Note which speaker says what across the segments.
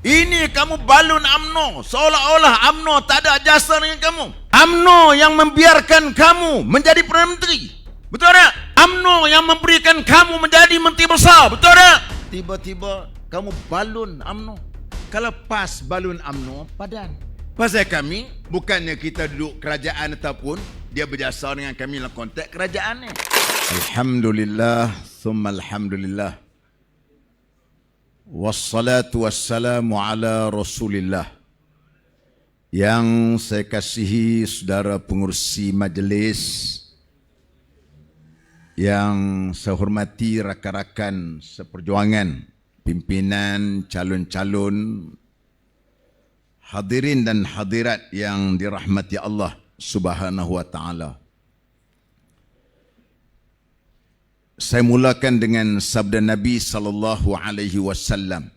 Speaker 1: Ini kamu balun UMNO, seolah-olah UMNO tak ada jasa dengan kamu. UMNO yang membiarkan kamu menjadi Perdana Menteri, betul tak? UMNO yang memberikan kamu menjadi Menteri Besar, betul tak? Tiba-tiba kamu balun UMNO. Kalau pas balun UMNO, padan. Pasal kami, bukannya kita duduk kerajaan ataupun dia berjasa dengan kami dalam konteks kerajaan ni. Alhamdulillah, thumma alhamdulillah. Wassalatu wassalamu ala Rasulillah. Yang saya kasihi saudara pengurusi majlis, yang saya hormati rakan-rakan seperjuangan, pimpinan, calon-calon, hadirin dan hadirat yang dirahmati Allah Subhanahu wa taala. Saya mulakan dengan sabda Nabi sallallahu alaihi wasallam.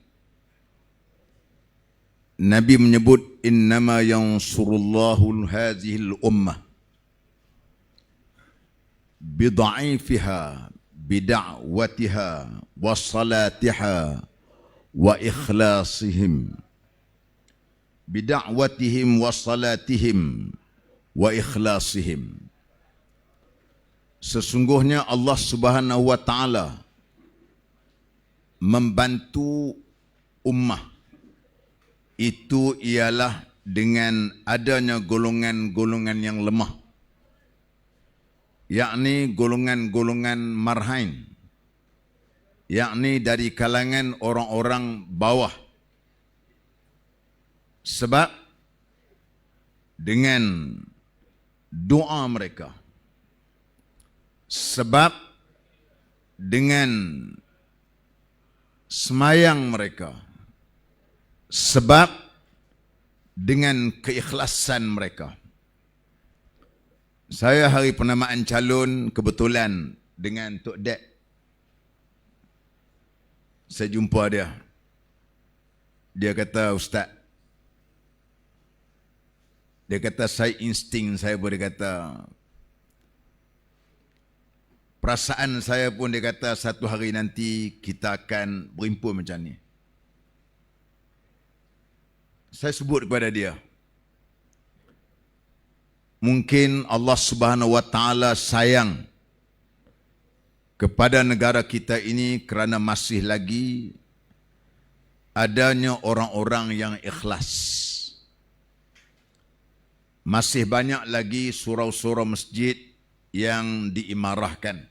Speaker 1: Nabi menyebut, innama yansurullahu hadhil ummah bidha'ifiha bida'watiha wa salatiha wa ikhlasihim. Bida'watihim wa salatihim wa ikhlasihim. Sesungguhnya Allah Subhanahu wa taala membantu ummah itu ialah dengan adanya golongan-golongan yang lemah, yakni golongan-golongan marhain, yakni dari kalangan orang-orang bawah. Sebab dengan doa mereka, sebab dengan semayang mereka, sebab dengan keikhlasan mereka. Saya hari penamaan calon kebetulan dengan Tok Dek. Saya jumpa dia. Dia kata, Ustaz, dia kata saya insting saya pun, dia kata perasaan saya pun, dia kata satu hari nanti kita akan berimpun macam ni. Saya sebut kepada dia, mungkin Allah Subhanahu wa taala sayang kepada negara kita ini kerana masih lagi adanya orang-orang yang ikhlas. Masih banyak lagi surau-surau masjid yang diimarahkan.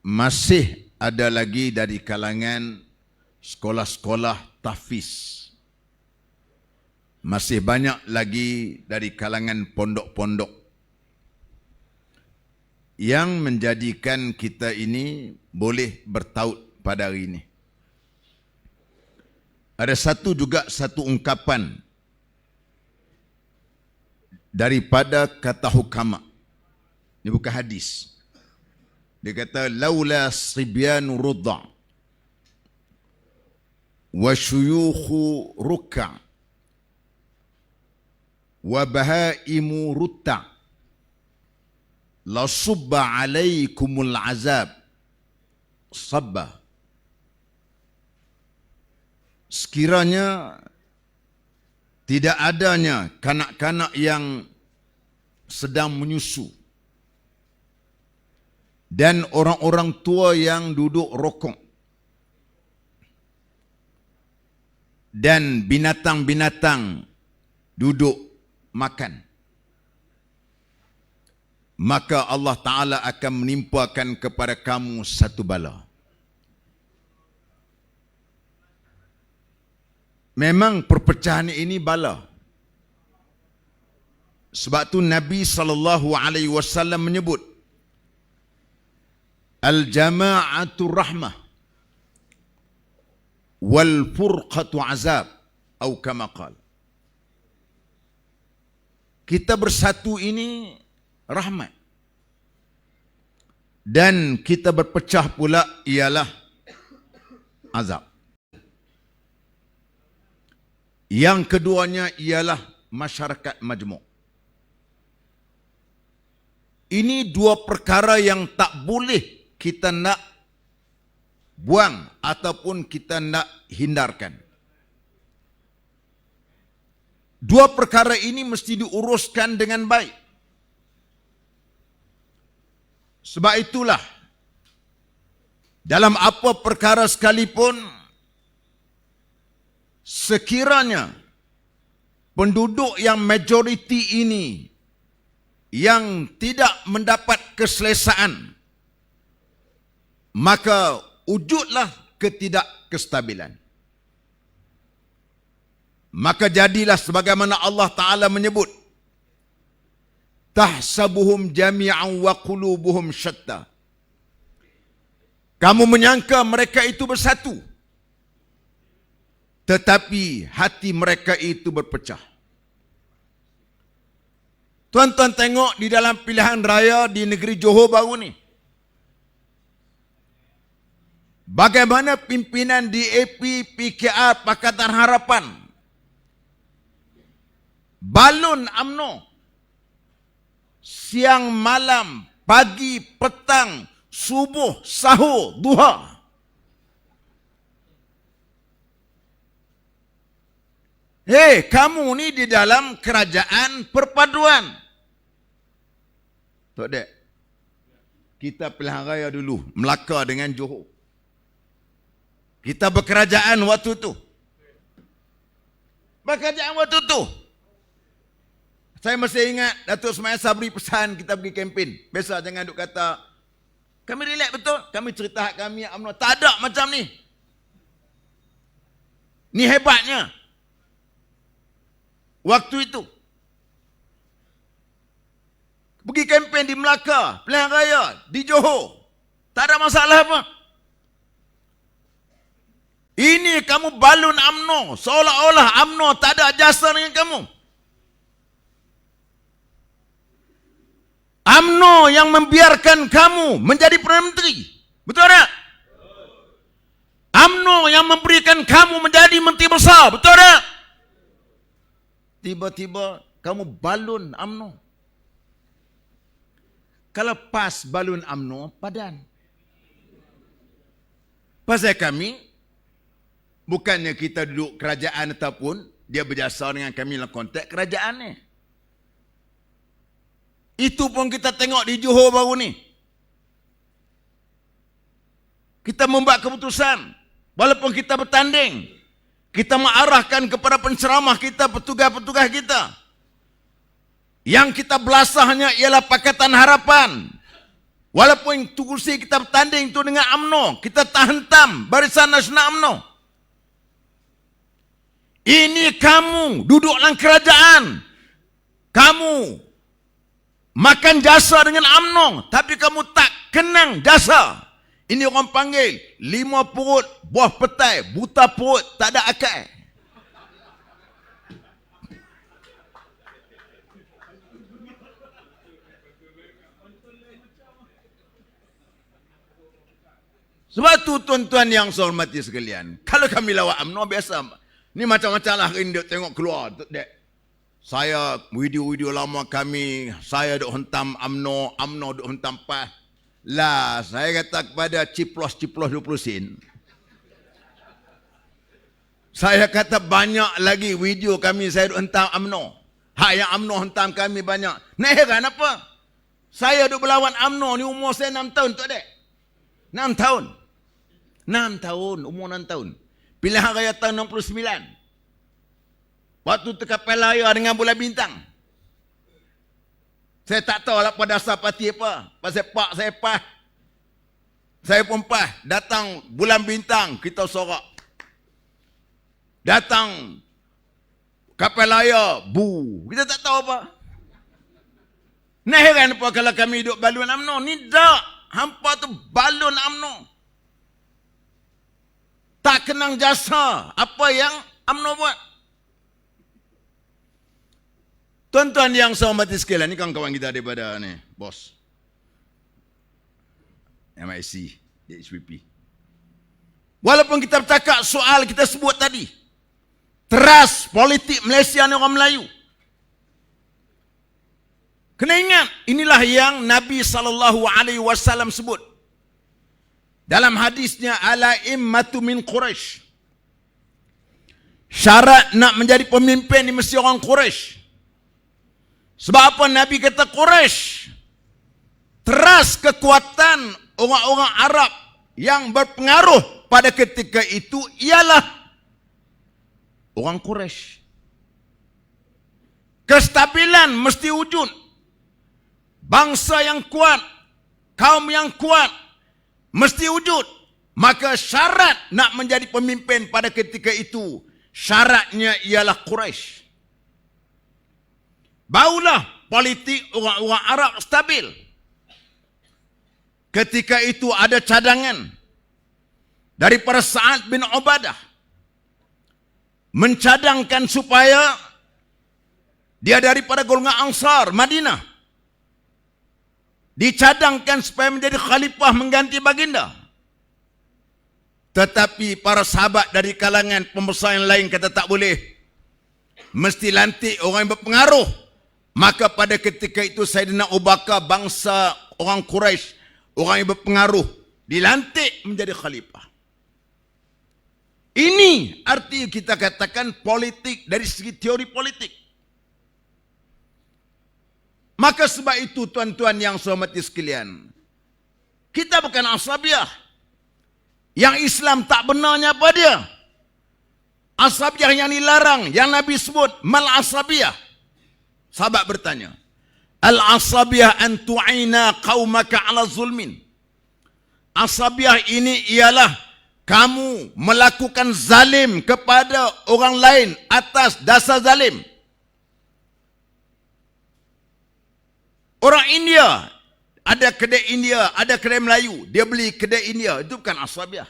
Speaker 1: Masih ada lagi dari kalangan sekolah-sekolah tahfiz. Masih banyak lagi dari kalangan pondok-pondok yang menjadikan kita ini boleh bertaut pada hari ini. Ada satu ungkapan daripada kata hukama. Ini bukan hadis. Dia kata, laula sibyanu rudda wa syuyukhu ruk'a wa bahaimu rutta la subba alaikumul azab sabba. Sekiranya tidak adanya kanak-kanak yang sedang menyusu dan orang-orang tua yang duduk rokok dan binatang-binatang duduk makan, maka Allah Ta'ala akan menimpakan kepada kamu satu bala. Memang perpecahan ini bala. Sebab tu Nabi SAW menyebut, al-jama'atu rahmah wal furqatu azab, atau kama qala. Kita bersatu ini rahmat, dan kita berpecah pula ialah azab. Yang keduanya ialah masyarakat majmuk. Ini dua perkara yang tak boleh kita nak buang ataupun kita nak hindarkan. Dua perkara ini mesti diuruskan dengan baik. Sebab itulah, dalam apa perkara sekalipun, sekiranya penduduk yang majoriti ini yang tidak mendapat keselesaan, maka wujudlah ketidakkestabilan. Maka jadilah sebagaimana Allah Ta'ala menyebut, tahsabuhum jami'an wa qulubuhum syatta. Kamu menyangka mereka itu bersatu, tetapi hati mereka itu berpecah. Tuan-tuan tengok di dalam pilihan raya di negeri Johor baru ni, bagaimana pimpinan DAP, PKR, Pakatan Harapan, balun UMNO, siang malam, pagi, petang, subuh, sahur, duha. Hei, kamu ni di dalam kerajaan perpaduan. Tok Dek, kita pilihan raya dulu, Melaka dengan Johor. Kita berkerajaan waktu tu. Berkerajaan waktu tu. Saya masih ingat Datuk Ismail Sabri pesan kita pergi kempen. Biasa jangan duk kata, kami relax betul, kami cerita hak kami UMNO. Tak ada macam ni. Ni hebatnya. Waktu itu, pergi kempen di Melaka, pilihan raya, di Johor, tak ada masalah apa. Ini kamu balun UMNO, seolah-olah UMNO tak ada jasa dengan kamu. UMNO yang membiarkan kamu menjadi Perdana Menteri. Betul tak? UMNO yang memberikan kamu menjadi Menteri Besar. Betul tak? Tiba-tiba kamu balun UMNO. Kalau pas balun UMNO, padan. Pasal kami, bukannya kita duduk kerajaan ataupun dia berjasa dengan kami dalam konteks kerajaan ni. Itu pun kita tengok di Johor baru ni. Kita membuat keputusan, walaupun kita bertanding, kita mengarahkan kepada penceramah kita, petugas-petugas kita. Yang kita belasahnya ialah Pakatan Harapan. Walaupun kursi kita bertanding itu dengan UMNO, kita tak hentam Barisan Nasional UMNO. Ini kamu duduk dalam kerajaan. Kamu makan jasa dengan UMNO, tapi kamu tak kenang jasa. Ini orang panggil 5 perut buah petai, buta perut, tak ada akal. Sebab tu tuan-tuan yang saya hormati sekalian, kalau kami lawan UMNO biasa, ni macam-macam lah ini tengok keluar. Dek. Saya video-video lama kami, saya duk hentam UMNO, UMNO duk hentam PAS. Lah, saya kata kepada ciplos-ciplos 20 sen. Saya kata banyak lagi video kami saya duk hentam UMNO. Hak yang UMNO hentam kami banyak. Nak heran apa? Saya duk berlawan UMNO ni umur saya 6 tahun, Tok Dek. 6 tahun. 6 tahun, umur 6 tahun. Pilihan raya tahun 69. Waktu teka pelaya dengan Bulan Bintang. Saya tak tahu lah pada dasar parti apa. Pasal pak saya PAS. Saya pun PAS. Datang Bulan Bintang, kita sorak. Datang kapal raya, bu. Kita tak tahu apa. Nak heran apa kalau kami duduk balun UMNO. Ni tak. Hampa tu balun UMNO. Tak kenang jasa apa yang UMNO buat. Tuan-tuan yang saya hormati sekalian, ni kawan-kawan kita daripada ni, bos. MIC, DHPP. Walaupun kita bercakap soal kita sebut tadi, teras politik Malaysia ni orang Melayu. Kena ingat, inilah yang Nabi SAW sebut. Dalam hadisnya, al-a'immatu min Quraisy. Syarat nak menjadi pemimpin ni mesti orang Quraisy. Sebab apa Nabi kata Quraisy? Teras kekuatan orang-orang Arab yang berpengaruh pada ketika itu ialah orang Quraisy. Kestabilan mesti wujud. Bangsa yang kuat, kaum yang kuat mesti wujud. Maka syarat nak menjadi pemimpin pada ketika itu, syaratnya ialah Quraisy. Barulah politik orang-orang Arab stabil. Ketika itu ada cadangan daripada Sa'ad bin Ubadah mencadangkan supaya dia daripada golongan Ansar Madinah, dicadangkan supaya menjadi khalifah mengganti baginda. Tetapi para sahabat dari kalangan pembesar yang lain kata tak boleh. Mesti lantik orang yang berpengaruh. Maka pada ketika itu Sayyidina Abu Bakar, bangsa orang Quraisy, orang yang berpengaruh, dilantik menjadi khalifah. Ini arti kita katakan politik dari segi teori politik. Maka sebab itu tuan-tuan yang saya hormati sekalian, kita bukan asabiah. Yang Islam tak benarnya apa dia? Asabiah yang dilarang, yang Nabi sebut mal asabiah. Sahabat bertanya, al asabiah an tu'ina qaumaka ala zulmin. Asabiah ini ialah kamu melakukan zalim kepada orang lain atas dasar zalim. Orang India, ada kedai India, ada kedai Melayu, dia beli kedai India, itu bukan asabiah.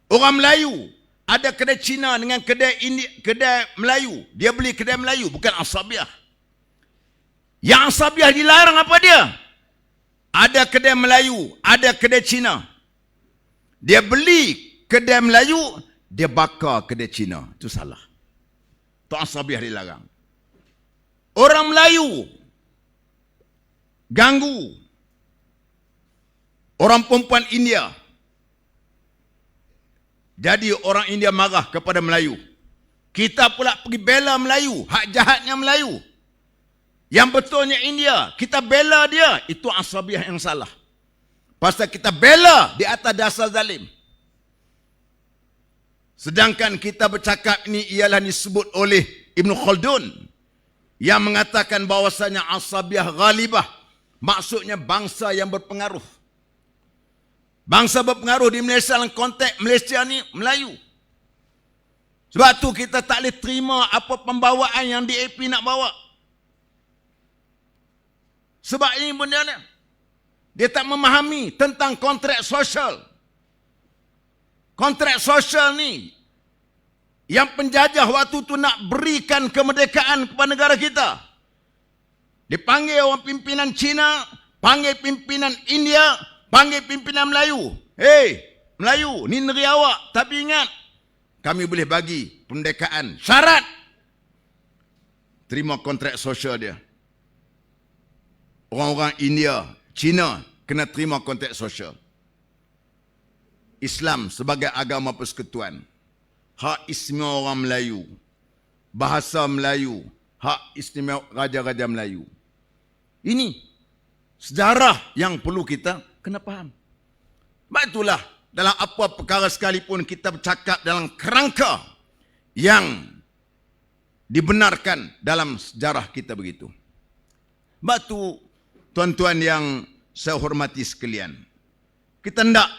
Speaker 1: Orang Melayu, ada kedai Cina dengan kedai Melayu, dia beli kedai Melayu, bukan asabiah. Yang asabiah dilarang apa dia? Ada kedai Melayu, ada kedai Cina. Dia beli kedai Melayu, dia bakar kedai Cina, itu salah. Itu asabiah dilarang. Orang Melayu ganggu orang perempuan India. Jadi orang India marah kepada Melayu. Kita pula pergi bela Melayu, hak jahatnya Melayu. Yang betulnya India, kita bela dia, itu asabiah yang salah. Pasal kita bela di atas dasar zalim. Sedangkan kita bercakap ini ialah disebut oleh Ibn Khaldun yang mengatakan bahawasanya asabiah ghalibah, maksudnya bangsa yang berpengaruh. Bangsa berpengaruh di Malaysia dalam konteks Malaysia ni Melayu. Sebab tu kita tak boleh terima apa pembawaan yang DAP nak bawa. Sebab ini benda ni, dia tak memahami tentang kontrak sosial. Kontrak sosial ni yang penjajah waktu tu nak berikan kemerdekaan kepada negara kita. Dipanggil orang pimpinan Cina, panggil pimpinan India, panggil pimpinan Melayu. Hei, Melayu, ni negeri awak. Tapi ingat, kami boleh bagi kemerdekaan. Syarat, terima kontrak sosial dia. Orang-orang India, Cina, kena terima kontrak sosial. Islam sebagai agama persekutuan, hak istimewa orang Melayu, bahasa Melayu, hak istimewa raja-raja Melayu. Ini sejarah yang perlu kita kena faham. Sebab itulah dalam apa perkara sekalipun kita bercakap dalam kerangka yang dibenarkan dalam sejarah kita begitu. Sebab itu tuan-tuan yang saya hormati sekalian, kita hendak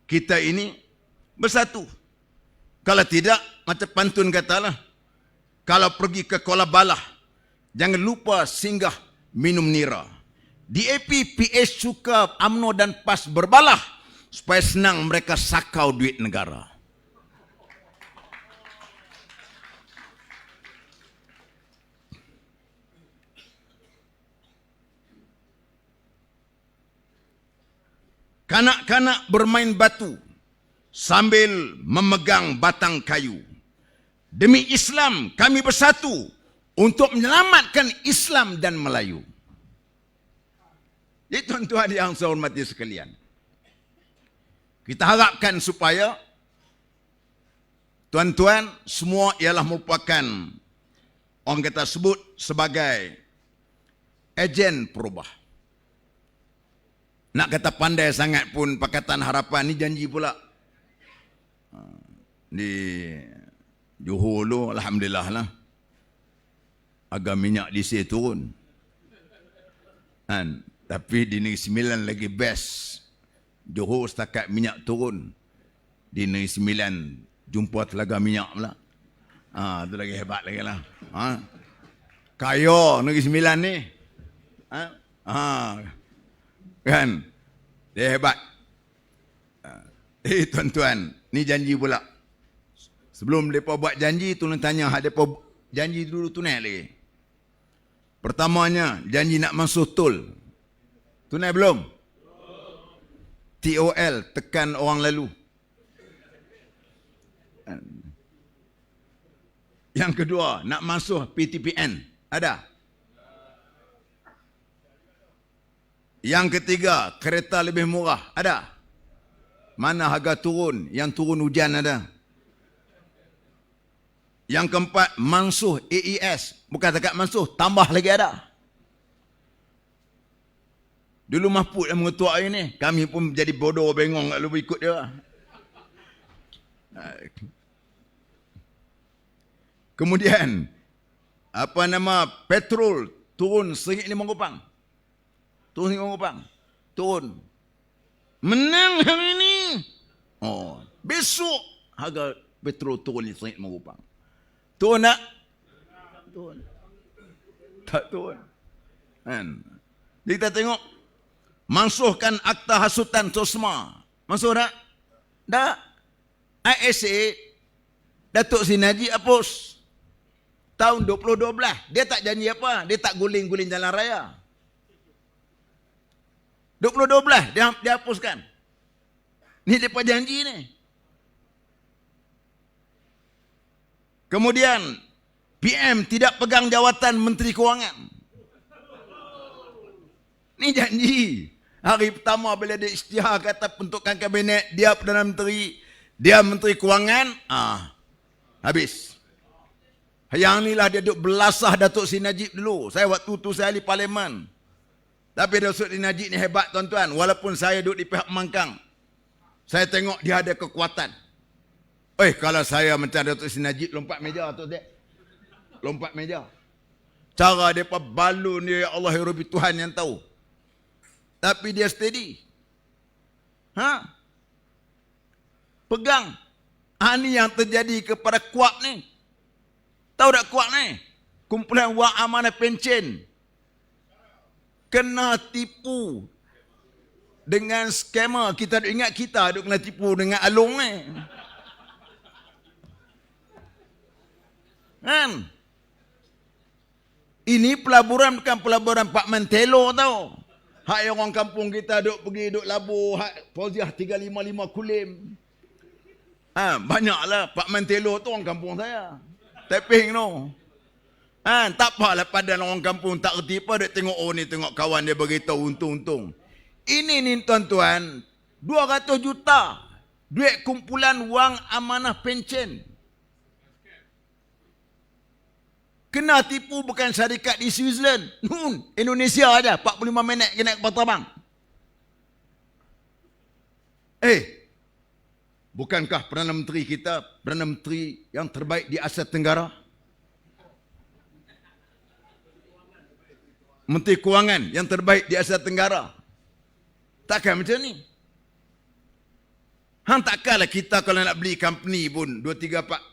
Speaker 1: kita ini bersatu. Kalau tidak, macam pantun katalah, kalau pergi ke Kuala Balah, jangan lupa singgah minum nira. DAP, PS suka UMNO dan PAS berbalah supaya senang mereka sakau duit negara. Kanak-kanak bermain batu sambil memegang batang kayu. Demi Islam kami bersatu untuk menyelamatkan Islam dan Melayu. Jadi tuan-tuan yang saya hormati sekalian, Kita harapkan supaya tuan-tuan semua ialah merupakan orang kata sebut sebagai ejen perubah. Nak kata pandai sangat pun Pakatan Harapan ni janji pula. Di Johor tu alhamdulillah lah. Harga minyak diesel turun. Kan? Tapi di Negeri Sembilan lagi best. Johor setakat minyak turun. Di Negeri Sembilan jumpa telaga minyak pula. Itu lagi hebat lagi lah. Kaya Negeri Sembilan ni. Kan? Dia hebat. Tuan-tuan, ni janji pula. Sebelum mereka buat janji, tuan tanya hak mereka janji dulu tunai lagi. Pertamanya, janji nak masuk tol. Tunai belum? TOL, tekan orang lalu. Yang kedua, nak masuk PTPN. Ada? Yang ketiga, kereta lebih murah. Ada? Mana harga turun? Yang turun hujan ada? Yang keempat, mansuh AES. Bukan dekat mansuh, tambah lagi ada. Dulu Mahfud yang mengetua ini, kami pun jadi bodoh bengong tak lupa ikut dia. Kemudian, petrol turun RM1.05. Turun RM1.05. Turun. Menang hari ini. Besok harga petrol turun RM1.05. Turun tak? Turun. Tak turun. Kan? Jadi kita tengok. Mansuhkan akta hasutan SOSMA. Mansuh tak? Tak. ISA, Datuk Seri Najib hapus. Tahun 2012. Dia tak janji apa? Dia tak guling-guling jalan raya. 2012 dia hapuskan. Ni depa janji ni. Kemudian PM tidak pegang jawatan Menteri Kewangan. Ni janji. Hari pertama bila dia isytihar kata bentukan kabinet, dia Perdana Menteri, dia Menteri Kewangan, habis. Yang ni lah dia duduk belasah Datuk Seri Najib dulu. Saya waktu tu saya ahli parlimen. Tapi Datuk Seri Najib ni hebat tuan-tuan. Walaupun saya duduk di pihak pembangkang, saya tengok dia ada kekuatan. Kalau saya macam Datuk Seri Najib, lompat meja tu dia. Lompat meja. Cara dia balun dia, ya Allah ya Rabbi, Tuhan yang tahu. Tapi dia steady. Pegang. Ini yang terjadi kepada Kuak ni. Tahu tak Kuak ni? Kumpulan wang amanah pencen. Kena tipu. Dengan skamer. Kita ingat kita duk kena tipu dengan Along ni. Kan? Ini pelaburan bukan pelaburan Pak Mantelo tau. Hak yang orang kampung kita duk pergi duk labur hak Fauziah 355 Kulim. Banyaklah Pak Mantelo tu orang kampung saya. Tapping tu. Tak apalah padan orang kampung tak reti apa, dia tengok ni tengok kawan dia beritahu untung-untung. Ini ni tuan-tuan 200 juta duit kumpulan wang amanah pencen. Kena tipu bukan syarikat di Switzerland. Indonesia aja 45 minit kena kapal terbang. Bukankah Perdana Menteri kita Perdana Menteri yang terbaik di Asia Tenggara? Menteri Kewangan yang terbaik di Asia Tenggara. Takkan macam ni. Takkanlah kita kalau nak beli company pun 2-3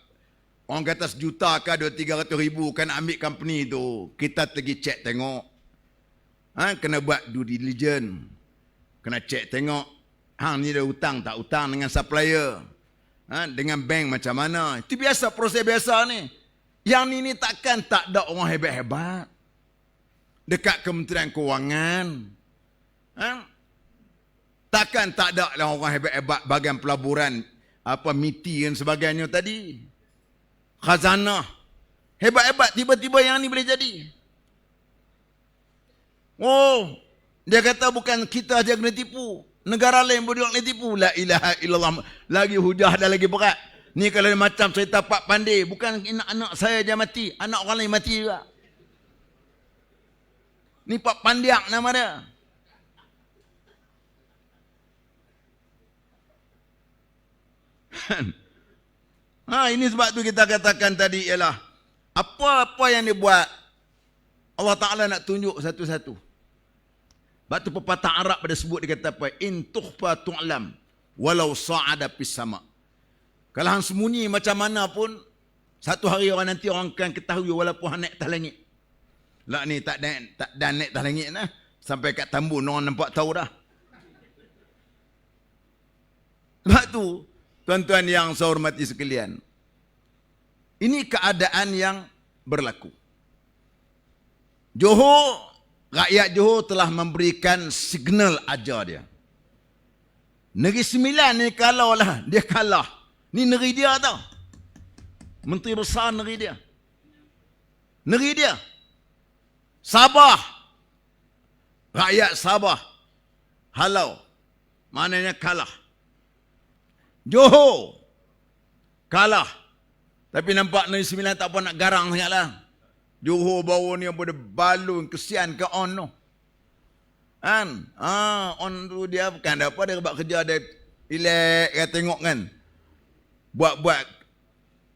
Speaker 1: orang kata sejuta ke 200-300 ribu kan ambil company tu, kita pergi cek tengok. Kena buat due diligence. Kena cek tengok ni ada hutang tak hutang dengan supplier. Dengan bank macam mana. Itu biasa, proses biasa ni. Yang ni takkan tak ada orang hebat-hebat dekat Kementerian Kewangan. Takkan tak ada lah orang hebat-hebat bahagian pelaburan, MITI dan sebagainya tadi. Khazanah. Hebat-hebat, tiba-tiba yang ni boleh jadi. Dia kata bukan kita aja kena tipu. Negara lain boleh tipu. La ilaha illallah. Lagi hujah dah lagi berat. Ni kalau macam saya tapak pandai, bukan anak saya je mati, anak orang lain mati juga. Ni Pak Pandiak nama dia. Ini sebab tu kita katakan tadi ialah apa-apa yang dia buat Allah Ta'ala nak tunjuk satu-satu. Sebab tu pepatah Arab pada sebut dia kata apa? In tukhfa tu'lam walau sa'ada fis sama'. Kalau hang sembunyi macam mana pun, satu hari orang nanti orang akan ketahui walaupun hang naik atas langit. Lah ni tak naik atas langit nah. Sampai kat Tambun orang nampak tahu dah. Sebab tu, tuan-tuan yang saya hormati sekalian, ini keadaan yang berlaku. Johor, rakyat Johor telah memberikan signal ajar dia. Negeri Sembilan ni kalau lah, dia kalah. Ni negeri dia tau. Menteri besar negeri dia. Negeri dia. Sabah. Rakyat Sabah. Halau. Maknanya kalah. Johor. Kalah. Tapi nampak Negeri Sembilan tak apa nak garang sangat lah. Johor baru ni apa dia balun, kesian ke on tu. Kan? On tu dia bukan ada apa, dia buat kerja dia relax, dia tengok kan. Buat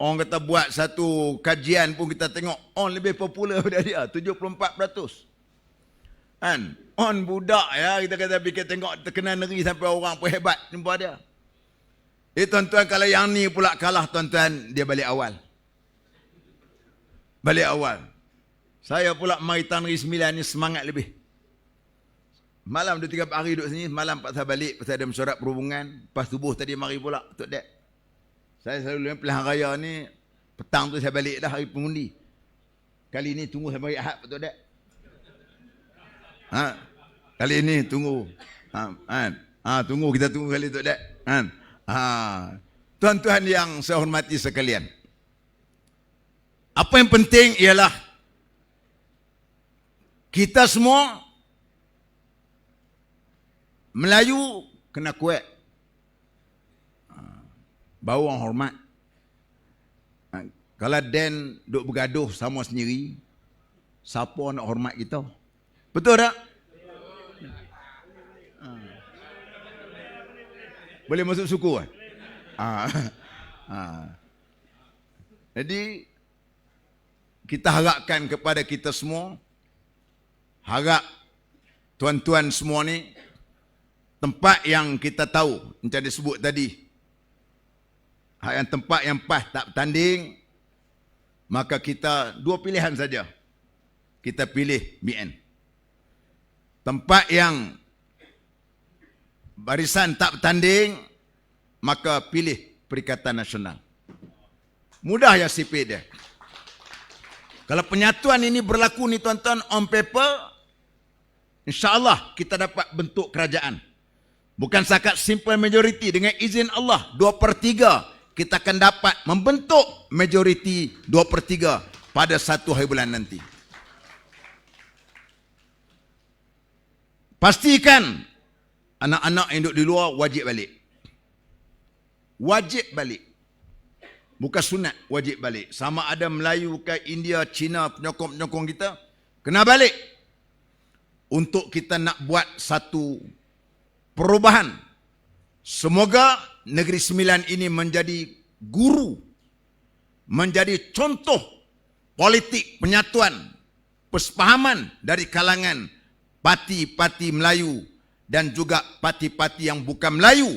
Speaker 1: orang kata buat satu kajian pun kita tengok on lebih popular daripada dia 74%. Kan? On budak ya, kita kata fikir tengok terkenal negeri sampai orang pun hebat jumpa dia. Tuan-tuan, kalau yang ni pula kalah tuan-tuan, dia balik awal. Balik awal. Saya pula Maritan Negeri Sembilan ni semangat lebih. Malam 2-3 hari duduk sini, malam pasal balik pasal ada mesyuarat perhubungan, pas subuh tadi mari pula untuk dek. Saya selalu pilihan raya ni, petang tu saya balik dah hari pengundi. Kali ni tunggu sampai hari Ahad betul tak? Kali ni tunggu. Tunggu, kita tunggu kali tu tak? Tuan-tuan yang saya hormati sekalian. Apa yang penting ialah kita semua Melayu kena kuat. Baru orang hormat. Kalau Dan duk bergaduh sama sendiri, siapa nak hormat kita? Betul tak? Boleh masuk suku kan? Jadi kita harapkan kepada kita semua, harap tuan-tuan semua ni, tempat yang kita tahu, macam disebut tadi, yang tempat yang pas tak bertanding, maka kita dua pilihan saja. Kita pilih BN. Tempat yang barisan tak bertanding, maka pilih Perikatan Nasional. Mudah ya sipit dia. Kalau penyatuan ini berlaku ni tuan-tuan on paper, insya-Allah kita dapat bentuk kerajaan. Bukan sakat simple majority, dengan izin Allah 2/3 kita akan dapat membentuk majoriti 2/3 pada satu hari bulan nanti. Pastikan anak-anak yang duduk di luar wajib balik. Wajib balik. Bukan sunat, wajib balik. Sama ada Melayu ke India, Cina, penyokong-penyokong kita, kena balik. Untuk kita nak buat satu perubahan. Semoga Negeri Sembilan ini menjadi guru, menjadi contoh politik penyatuan, persepahaman dari kalangan parti-parti Melayu dan juga parti-parti yang bukan Melayu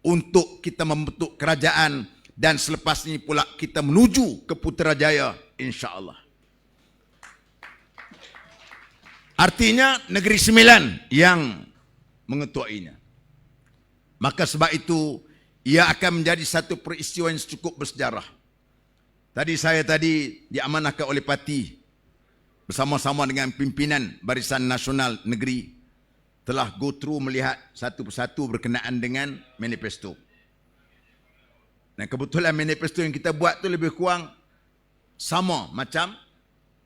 Speaker 1: untuk kita membentuk kerajaan dan selepas ini pula kita menuju ke Putrajaya insya-Allah. Artinya Negeri Sembilan yang mengetuainya. Maka sebab itu ia akan menjadi satu peristiwa yang cukup bersejarah. Saya diamanahkan oleh parti bersama-sama dengan pimpinan Barisan Nasional Negeri telah go through melihat satu persatu berkenaan dengan manifesto. Dan kebetulan manifesto yang kita buat tu lebih kurang sama macam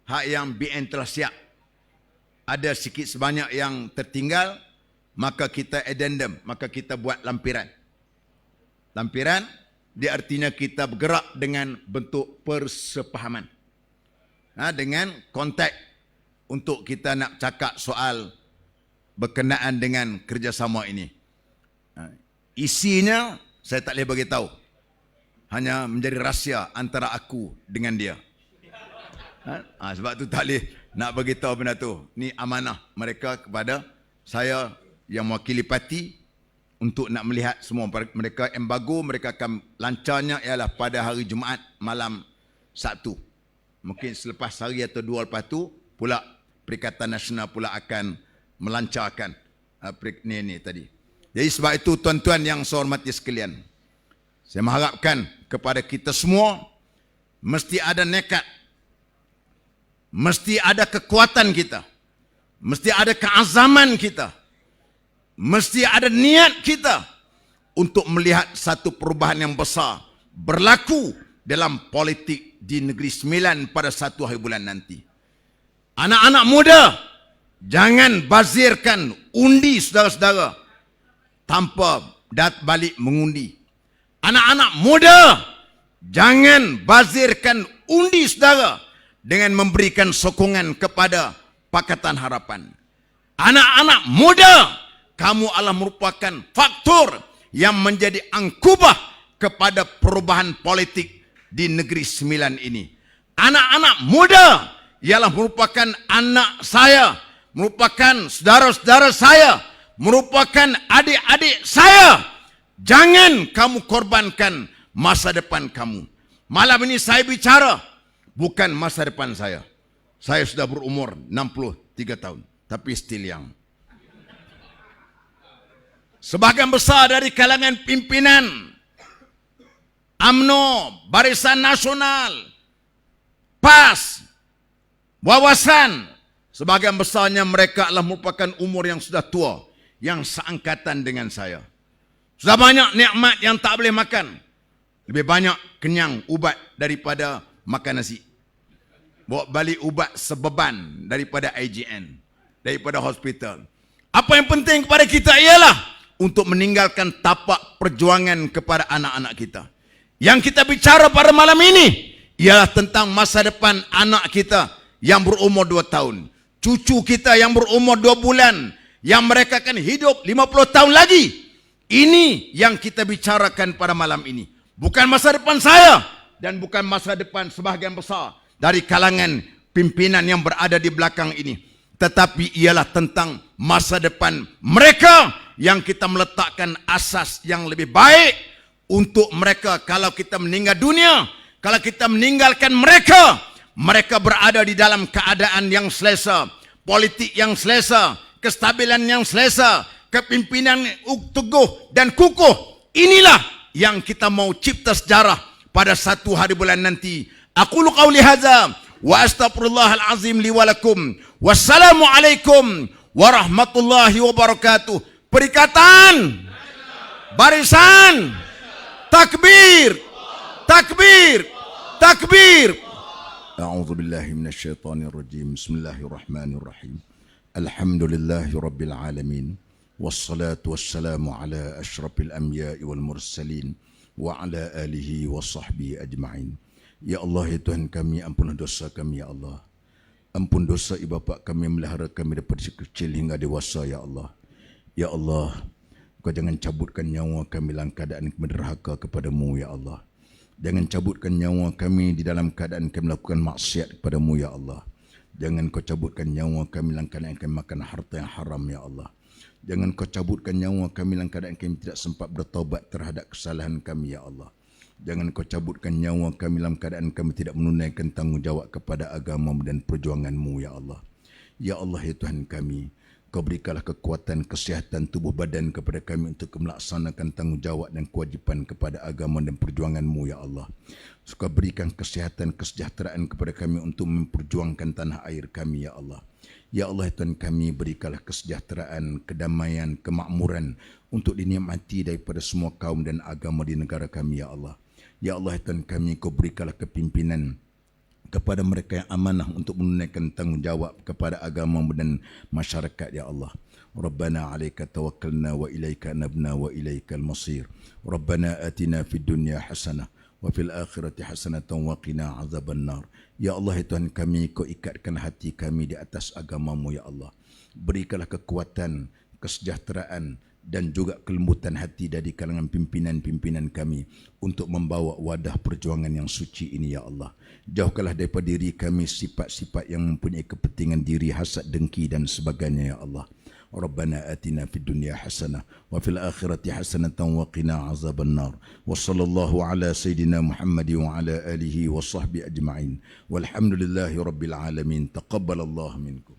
Speaker 1: hak yang BN telah siap. Ada sikit sebanyak yang tertinggal, maka kita addendum, maka kita buat lampiran. Lampiran dia artinya kita bergerak dengan bentuk persepahaman. Dengan konteks untuk kita nak cakap soal berkenaan dengan kerjasama ini. Isinya saya tak boleh bagi tahu. Hanya menjadi rahsia antara aku dengan dia. Sebab tu tak boleh nak bagi tahu benda tu. Ni amanah mereka kepada saya yang mewakili parti untuk nak melihat semua mereka embargo, mereka akan lancarnya ialah pada hari Jumaat malam Sabtu. Mungkin selepas hari atau dua lepas tu pula Perikatan Nasional pula akan melancarkan ni tadi. Jadi sebab itu tuan-tuan yang saya hormati sekalian, saya mengharapkan kepada kita semua mesti ada nekat, mesti ada kekuatan kita, mesti ada keazaman kita, mesti ada niat kita untuk melihat satu perubahan yang besar berlaku dalam politik di Negeri Sembilan pada satu hari bulan nanti. Anak-anak muda, jangan bazirkan undi saudara-saudara tanpa balik mengundi. Anak-anak muda, jangan bazirkan undi saudara dengan memberikan sokongan kepada Pakatan Harapan. Anak-anak muda, kamu adalah merupakan faktor yang menjadi angkubah kepada perubahan politik di Negeri Sembilan ini. Anak-anak muda ialah merupakan anak saya, merupakan saudara-saudara saya, merupakan adik-adik saya. Jangan kamu korbankan masa depan kamu. Malam ini saya bicara bukan masa depan saya. Saya sudah berumur 63 tahun, tapi still young. Sebahagian besar dari kalangan pimpinan UMNO, Barisan Nasional, PAS, Wawasan, sebahagian besarnya mereka adalah merupakan umur yang sudah tua, yang seangkatan dengan saya. Sudah banyak nikmat yang tak boleh makan. Lebih banyak kenyang ubat daripada makan nasi. Bawa balik ubat sebeban daripada IGN, daripada hospital. Apa yang penting kepada kita ialah untuk meninggalkan tapak perjuangan kepada anak-anak kita. Yang kita bicara pada malam ini ialah tentang masa depan anak kita yang berumur 2 tahun. Cucu kita yang berumur 2 bulan, yang mereka akan hidup 50 tahun lagi. Ini yang kita bicarakan pada malam ini. Bukan masa depan saya dan bukan masa depan sebahagian besar dari kalangan pimpinan yang berada di belakang ini. Tetapi ialah tentang masa depan mereka yang kita meletakkan asas yang lebih baik untuk mereka. Kalau kita meninggal dunia, kalau kita meninggalkan mereka, mereka berada di dalam keadaan yang selesa, politik yang selesa, kestabilan yang selesa, kepimpinan teguh dan kukuh. Inilah yang kita mau cipta sejarah pada satu hari bulan nanti. Aqulu qawli hadza wa astaghfirullahal azim li wa lakum. Wassalamualaikum warahmatullahi wabarakatuh. Perikatan, barisan, takbir, takbir, takbir. A'udzu billahi minasyaitonir rajim. Bismillahirrahmanirrahim. Alhamdulillahi rabbil alamin. Wassalatu wassalamu ala asyrafil anbiya'i wal mursalin wa ala alihi wa sahbihi ajma'in. Ya Allah, ya Tuhan kami, ampunlah dosa kami ya Allah. Ampun dosa ibu bapa kami, melihara kami daripada kecil hingga dewasa ya Allah. Ya Allah, Kau jangan cabutkan nyawa kami dalam keadaan kami derhaka kepadamu ya Allah. Jangan cabutkan nyawa kami di dalam keadaan kami melakukan maksiat kepadamu ya Allah. Jangan Kau cabutkan nyawa kami dalam keadaan kami makan harta yang haram ya Allah. Jangan Kau cabutkan nyawa kami dalam keadaan kami tidak sempat bertaubat terhadap kesalahan kami ya Allah. Jangan Kau cabutkan nyawa kami dalam keadaan kami tidak menunaikan tanggungjawab kepada agama-Mu dan perjuangan-Mu ya Allah. Ya Allah, ya Tuhan kami, Kau berikanlah kekuatan, kesihatan tubuh badan kepada kami untuk melaksanakan tanggungjawab dan kewajipan kepada agama dan perjuangan-Mu ya Allah. Kau berikan kesihatan, kesejahteraan kepada kami untuk memperjuangkan tanah air kami ya Allah. Ya Allah, ya Tuhan kami, berikanlah kesejahteraan, kedamaian, kemakmuran untuk dinikmati daripada semua kaum dan agama di negara kami ya Allah. Ya Allah, ya Tuhan kami, Kau berikanlah kepimpinan kepada mereka yang amanah untuk menunaikan tanggungjawab kepada agama dan masyarakat, ya Allah. Rabbana 'alaika tawakkalna wa ilaika anabna wa ilaikal masir. Rabbana atina fid dunya hasanah wa fil akhirati hasanatan wa qina azabannar. Ya Allah, ya Tuhan kami, Kau ikatkan hati kami di atas agamamu, ya Allah. Berikanlah kekuatan, kesejahteraan dan juga kelembutan hati dari kalangan pimpinan-pimpinan kami untuk membawa wadah perjuangan yang suci ini, ya Allah. Jauhkanlah daripada diri kami sifat-sifat yang mempunyai kepentingan diri, hasad, dengki dan sebagainya, ya Allah. Rabbana atina fid dunya hasanah wa fil akhirati hasanatan wa qina azabannar. Wa sallallahu ala sayidina Muhammad wa ala alihi wa sahbihi ajma'in. Walhamdulillahi rabbil alamin. Taqabbalallahu minkum.